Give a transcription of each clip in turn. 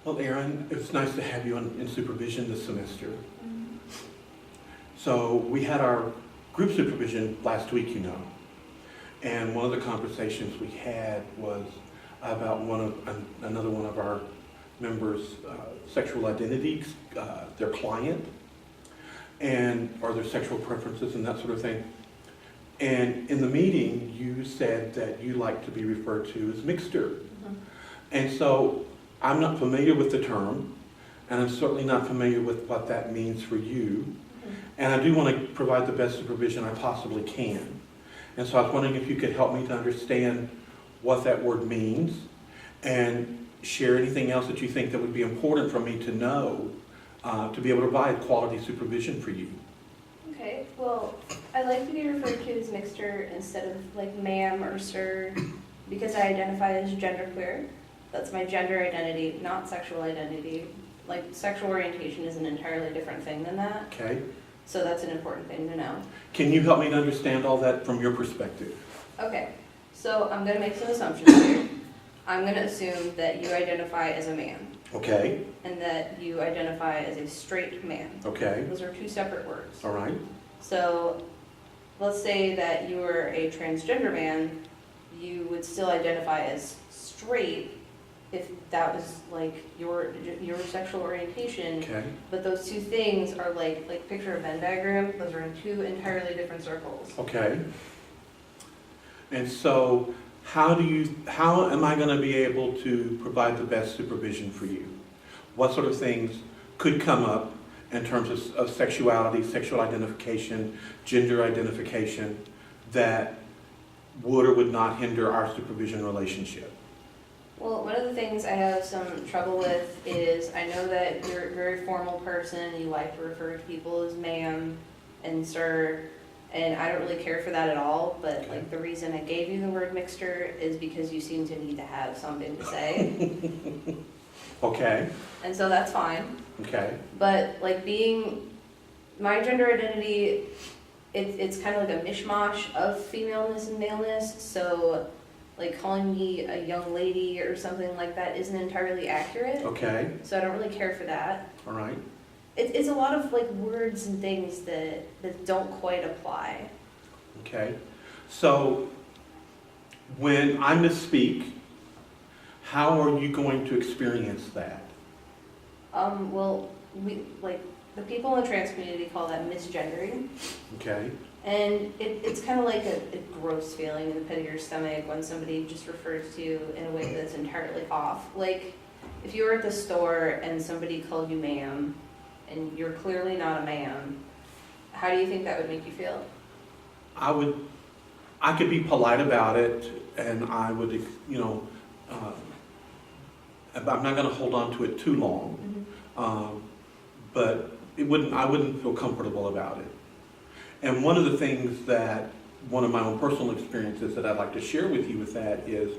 Well, Erin, it's nice to have you in supervision this semester. Mm-hmm. So we had our group supervision last week, and one of the conversations we had was about another one of our members' sexual identities, their client, or their sexual preferences and that sort of thing. And in the meeting, you said that you like to be referred to as mixture. Mm-hmm. And so I'm not familiar with the term, and I'm certainly not familiar with what that means for you. Mm-hmm. And I do want to provide the best supervision I possibly can. And so I was wondering if you could help me to understand what that word means and share anything else that you think that would be important for me to know to be able to provide quality supervision for you. Okay, well, I like to be referred to as mixture instead of like ma'am or sir because I identify as genderqueer. That's my gender identity, not sexual identity. Like sexual orientation is an entirely different thing than that. Okay? So that's an important thing to know. Can you help me to understand all that from your perspective? Okay, so I'm going to make some assumptions here. I'm going to assume that you identify as a man Okay? and that you identify as a straight man. Okay? Those are two separate words. All right? So let's say that you were a transgender man, you would still identify as straight if that was like your sexual orientation. Okay? But those two things are like picture a Venn diagram, those are in two entirely different circles. Okay. And so how am I going to be able to provide the best supervision for you? What sort of things could come up in terms of sexuality, sexual identification, gender identification that would or would not hinder our supervision relationship? Well, one of the things I have some trouble with is I know that you're a very formal person, you like to refer to people as ma'am and sir, and I don't really care for that at all, but Okay. like the reason I gave you the word mixture is because you seem to need to have something to say, Okay? and so that's fine. Okay? But like being my gender identity, it's kind of like a mishmash of femaleness and maleness, so like calling me a young lady or something like that isn't entirely accurate. Okay? So I don't really care for that. All right? It's a lot of like words and things that don't quite apply. Okay? So when I misspeak, how are you going to experience that? Well, we like the people in the trans community call that misgendering, Okay? and it's kind of like a gross feeling in the pit of your stomach when somebody just refers to you in a way that's entirely off. Like if you were at the store and somebody called you ma'am, and you're clearly not a ma'am, how do you think that would make you feel? I could be polite about it, and I would, I'm not going to hold on to it too long, but I wouldn't feel comfortable about it. And one of the things that, one of my own personal experiences that I'd like to share with you with that is,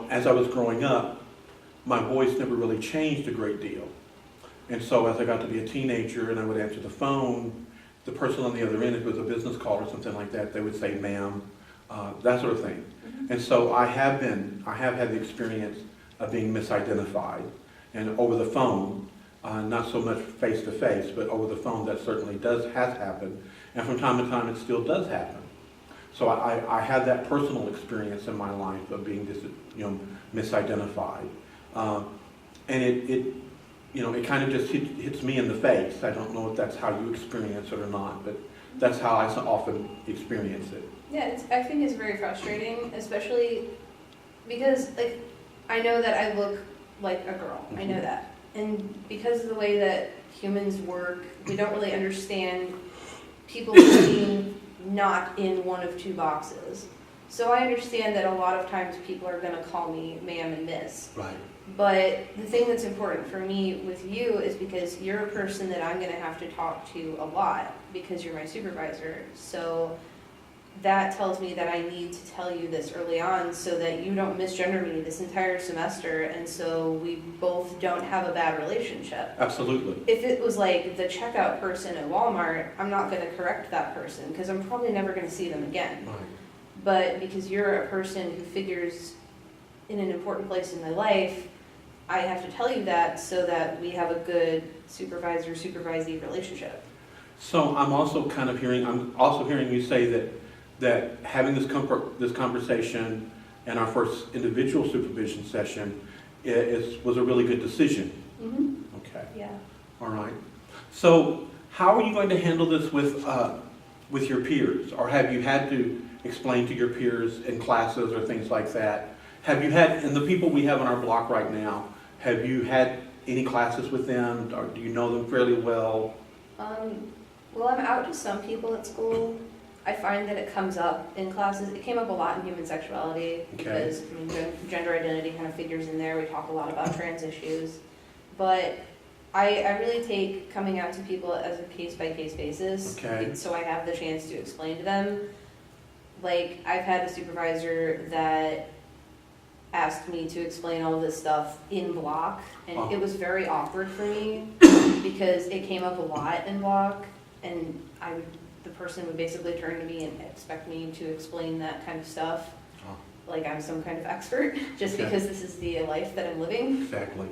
as I was growing up, my voice never really changed a great deal. And so as I got to be a teenager and I would answer the phone, the person on the other end, if it was a business call or something like that, they would say ma'am, that sort of thing. And so I have had the experience of being misidentified, and over the phone, not so much face to face, but over the phone that certainly has happened, and from time to time it still does happen. So I had that personal experience in my life of being misidentified, and it kind of just hits me in the face. I don't know if that's how you experience it or not, but that's how I often experience it. Yeah, I think it's very frustrating, especially because like I know that I look like a girl. I know that. And because of the way that humans work, we don't really understand people being not in one of two boxes. So I understand that a lot of times people are going to call me ma'am and miss. Right. But the thing that's important for me with you is because you're a person that I'm going to have to talk to a lot because you're my supervisor. So that tells me that I need to tell you this early on so that you don't misgender me this entire semester, and so we both don't have a bad relationship. Absolutely. If it was like the checkout person at Walmart, I'm not going to correct that person because I'm probably never going to see them again. Right. But because you're a person who figures in an important place in my life, I have to tell you that so that we have a good supervisor-supervisee relationship. So I'm also hearing you say that having this conversation and our first individual supervision session was a really good decision. Mm-hmm. Okay. Yeah. All right. So how are you going to handle this with your peers? Or have you had to explain to your peers in classes or things like that? Have you had, and the people we have on our block right now, have you had any classes with them? Or do you know them fairly well? Well, I'm out to some people at school. I find that it comes up in classes. It came up a lot in human sexuality because gender identity kind of figures in there. We talk a lot about trans issues. But I really take coming out to people as a case-by-case basis. Okay. So I have the chance to explain to them. Like, I've had a supervisor that asked me to explain all this stuff in block, and it was very awkward for me because it came up a lot in block, and the person would basically turn to me and expect me to explain that kind of stuff, like I'm some kind of expert, just because this is the life that I'm living. Exactly.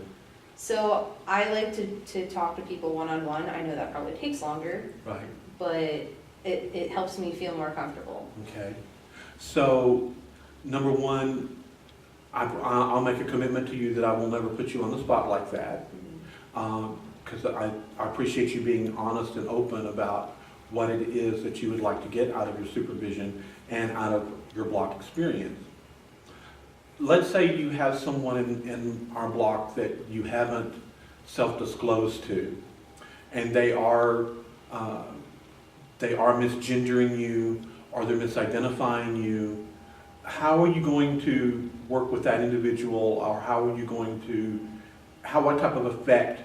So I like to talk to people one-on-one. I know that probably takes longer, Right. but it helps me feel more comfortable. Okay. So, number one, I'll make a commitment to you that I will never put you on the spot like that, because I appreciate you being honest and open about what it is that you would like to get out of your supervision and out of your block experience. Let's say you have someone in our block that you haven't self-disclosed to, and they are misgendering you or they're misidentifying you. How are you going to work with that individual, or what type of effect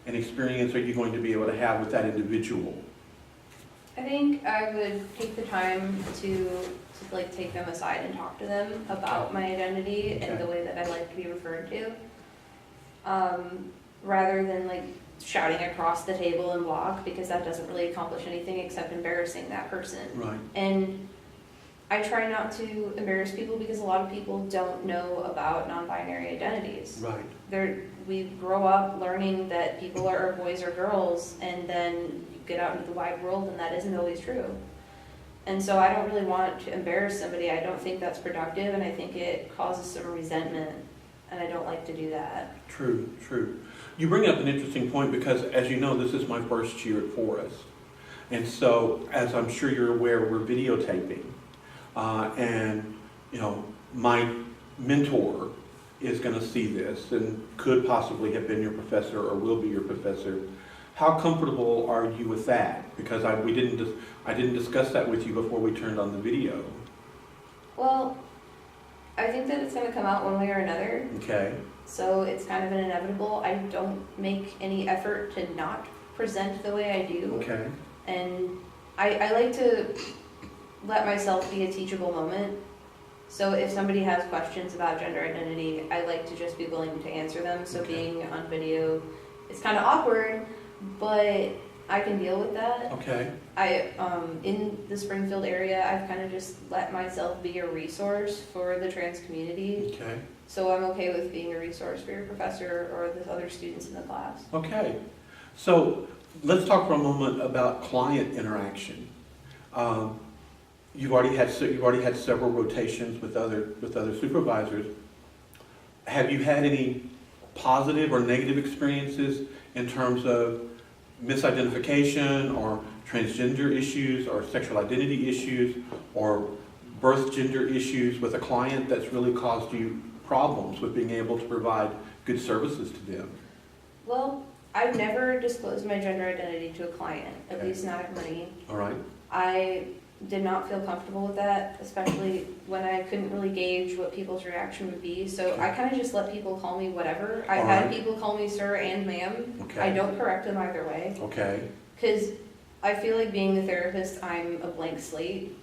and experience are you going to be able to have with that individual? I think I would take the time to like take them aside and talk to them about my identity and the way that I like to be referred to, rather than like shouting across the table and block, because that doesn't really accomplish anything except embarrassing that person. Right. And I try not to embarrass people because a lot of people don't know about non-binary identities. Right. We grow up learning that people are boys or girls, and then you get out into the wide world and that isn't always true. And so I don't really want to embarrass somebody. I don't think that's productive, and I think it causes some resentment, and I don't like to do that. True, true. You bring up an interesting point because, as you know, this is my first year at Forest. And so, as I'm sure you're aware, we're videotaping. And, my mentor is going to see this and could possibly have been your professor or will be your professor. How comfortable are you with that? Because I didn't discuss that with you before we turned on the video. Well, I think that it's going to come out one way or another. Okay. So it's kind of an inevitable. I don't make any effort to not present the way I do. Okay. And I like to let myself be a teachable moment. So if somebody has questions about gender identity, I like to just be willing to answer them. So being on video, it's kind of awkward, but I can deal with that. Okay. In the Springfield area, I've kind of just let myself be a resource for the trans community. Okay. So I'm okay with being a resource for your professor or the other students in the class. Okay. So let's talk for a moment about client interaction. You've already had several rotations with other supervisors. Have you had any positive or negative experiences in terms of misidentification or transgender issues or sexual identity issues or birth gender issues with a client that's really caused you problems with being able to provide good services to them? Well, I've never disclosed my gender identity to a client, at least not at Money. All right. I did not feel comfortable with that, especially when I couldn't really gauge what people's reaction would be. So I kind of just let people call me whatever. I've had people call me sir and ma'am. Okay. I don't correct them either way. Okay. Because I feel like being the therapist, I'm a blank slate.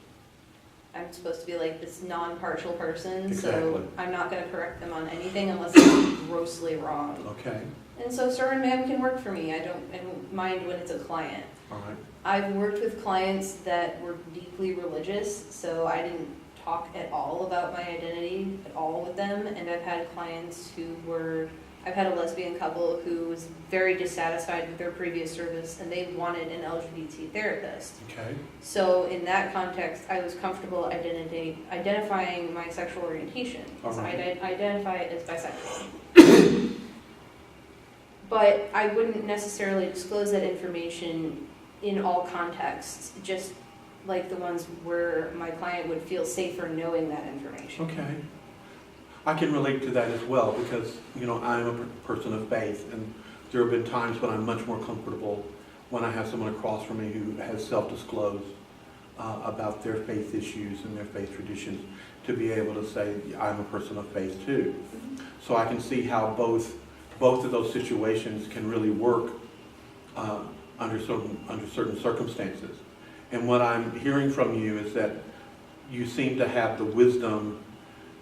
I'm supposed to be like this non-partial person, Exactly. so I'm not going to correct them on anything unless it's grossly wrong. Okay. And so sir and ma'am can work for me. I don't mind when it's a client. All right. I've worked with clients that were deeply religious, so I didn't talk at all about my identity at all with them. And I've had clients who were I've had a lesbian couple who was very dissatisfied with their previous service and they wanted an LGBT therapist. Okay. So in that context, I was comfortable identifying my sexual orientation. All So right. I identify as bisexual. But I wouldn't necessarily disclose that information in all contexts, just like the ones where my client would feel safer knowing that information. Okay. I can relate to that as well because, I'm a person of faith, and there have been times when I'm much more comfortable when I have someone across from me who has self-disclosed about their faith issues and their faith traditions, to be able to say, I'm a person of faith too. Mhm. So I can see how both of those situations can really work under certain circumstances. And what I'm hearing from you is that you seem to have the wisdom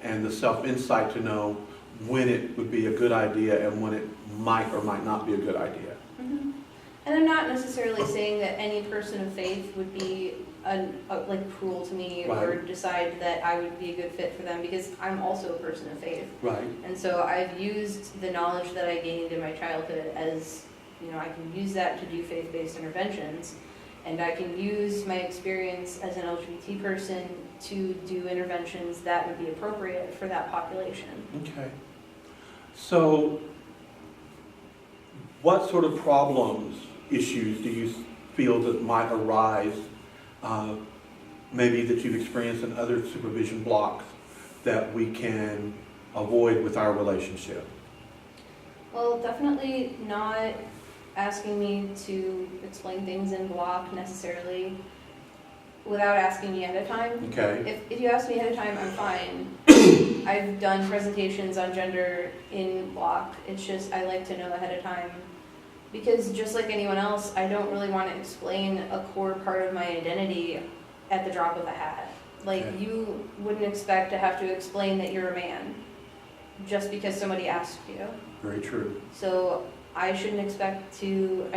and the self-insight to know when it would be a good idea and when it might or might not be a good idea. Mhm. And I'm not necessarily saying that any person of faith would be like cruel to me or Right. decide that I would be a good fit for them, because I'm also a person of faith. Right. And so I've used the knowledge that I gained in my childhood as, I can use that to do faith-based interventions. And I can use my experience as an LGBT person to do interventions that would be appropriate for that population. Okay. So what sort of problems, issues do you feel that might arise, maybe that you've experienced in other supervision blocks, that we can avoid with our relationship? Well, definitely not asking me to explain things in block necessarily without asking me ahead of time. Okay. If you ask me ahead of time, I'm fine. I've done presentations on gender in block. It's just I like to know ahead of time, because just like anyone else, I don't really want to explain a core part of my identity at the drop of a hat. Like, Okay. you wouldn't expect to have to explain that you're a man just because somebody asked you. Very true. So I shouldn't expect to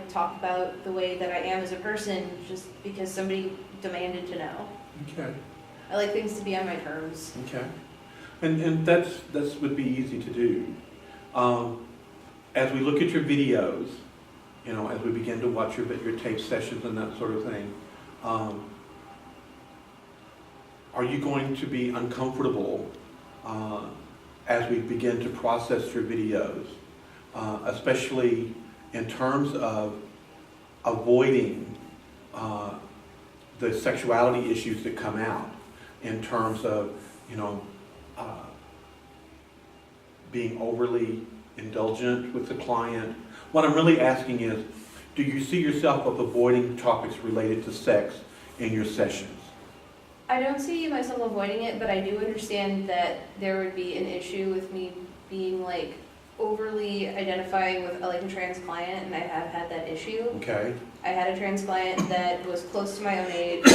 talk about the way that I am as a person just because somebody demanded to know. Okay. I like things to be on my terms. Okay. And that's would be easy to do. As we look at your videos, as we begin to watch your tape sessions and that sort of thing, are you going to be uncomfortable as we begin to process your videos, especially in terms of avoiding the sexuality issues that come out, in terms of, being overly indulgent with the client? What I'm really asking is, do you see yourself of avoiding topics related to sex in your sessions? I don't see myself avoiding it, but I do understand that there would be an issue with me being overly identifying with a trans client, and I have had that issue. Okay. I had a trans client that was close to my own age,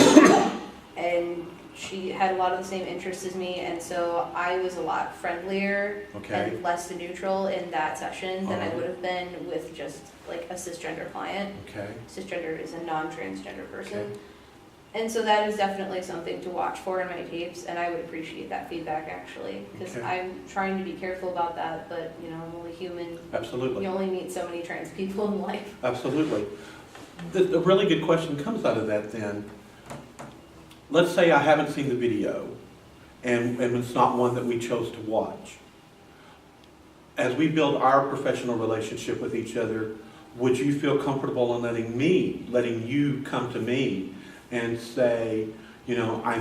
and she had a lot of the same interests as me, and so I was a lot friendlier Okay. and less neutral in that session than I Uh-huh. would have been with just a cisgender client. Okay. Cisgender is a non-transgender person. Okay. And so that is definitely something to watch for in my tapes, and I would appreciate that feedback actually, because Okay. I'm trying to be careful about that, but I'm only human. Absolutely. You only meet so many trans people in life. Absolutely. The really good question comes out of that then. Let's say I haven't seen the video, and it's not one that we chose to watch. As we build our professional relationship with each other, would you feel comfortable in letting you come to me and say, I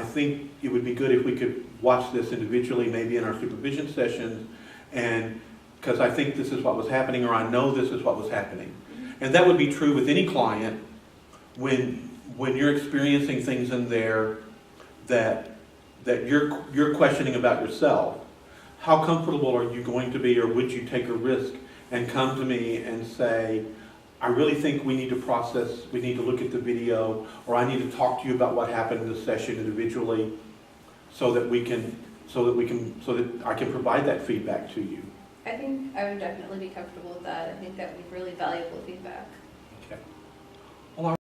think it would be good if we could watch this individually, maybe in our supervision sessions, and because I think this is what was happening, or I know this is what was happening. And that would be true with any client when you're experiencing things in there that you're questioning about yourself. How comfortable are you going to be, or would you take a risk and come to me and say, I really think we need to process, we need to look at the video, or I need to talk to you about what happened in the session individually, so that I can provide that feedback to you? I think I would definitely be comfortable with that. I think that would be really valuable feedback.